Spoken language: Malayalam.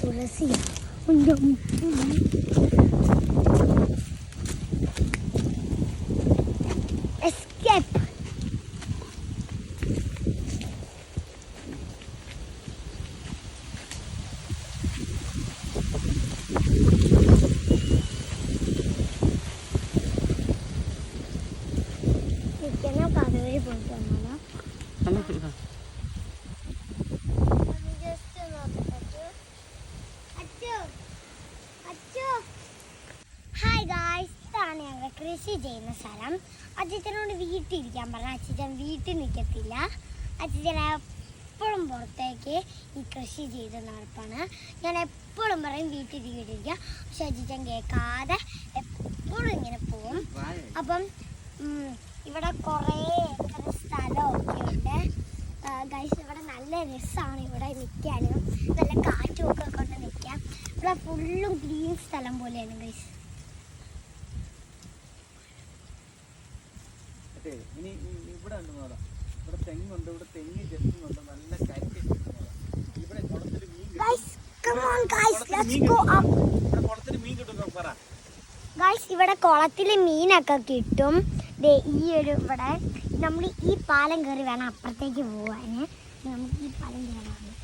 തുളസി എസ്കേപ്പ്. കഥവഴി പോയിട്ട് വന്നാലോ? ഹായ് ഗായ്സ്, ഇതാണ് ഞങ്ങൾ കൃഷി ചെയ്യുന്ന സ്ഥലം. അച്ഛനോട് വീട്ടിലിരിക്കാൻ പറഞ്ഞാൽ അച്ഛൻ വീട്ടിൽ നിൽക്കത്തില്ല. അച്ഛൻ എപ്പോഴും പുറത്തേക്ക് ഈ കൃഷി ചെയ്ത് നടപ്പാണ്. ഞാൻ എപ്പോഴും പറയും വീട്ടിലിരിക്കുക, പക്ഷെ അച്ഛൻ കേൾക്കാതെ എപ്പോഴും ഇങ്ങനെ പോവും. അപ്പം ഇവിടെ കുറേ ഏക്കർ സ്ഥലമൊക്കെ ഉണ്ട് ഗൈസ്. ഇവിടെ നല്ല രസമാണ് ഇവിടെ നിൽക്കാനും, നല്ല കാറ്റുമൊക്കെ കൊണ്ട് നിൽക്കാം. ഇവിടെ ഫുള്ളും ഗ്രീൻ സ്ഥലം പോലെയാണ് ഗൈസ്. ഗൈസ് ഇവിടെ കുളത്തിൽ മീനൊക്കെ കിട്ടും. ഈ ഒരു ഇവിടെ നമ്മൾ ഈ പാലം കയറി വേണം അപ്പുറത്തേക്ക് പോവാന്. നമുക്ക് ഈ പാലം കയറാം.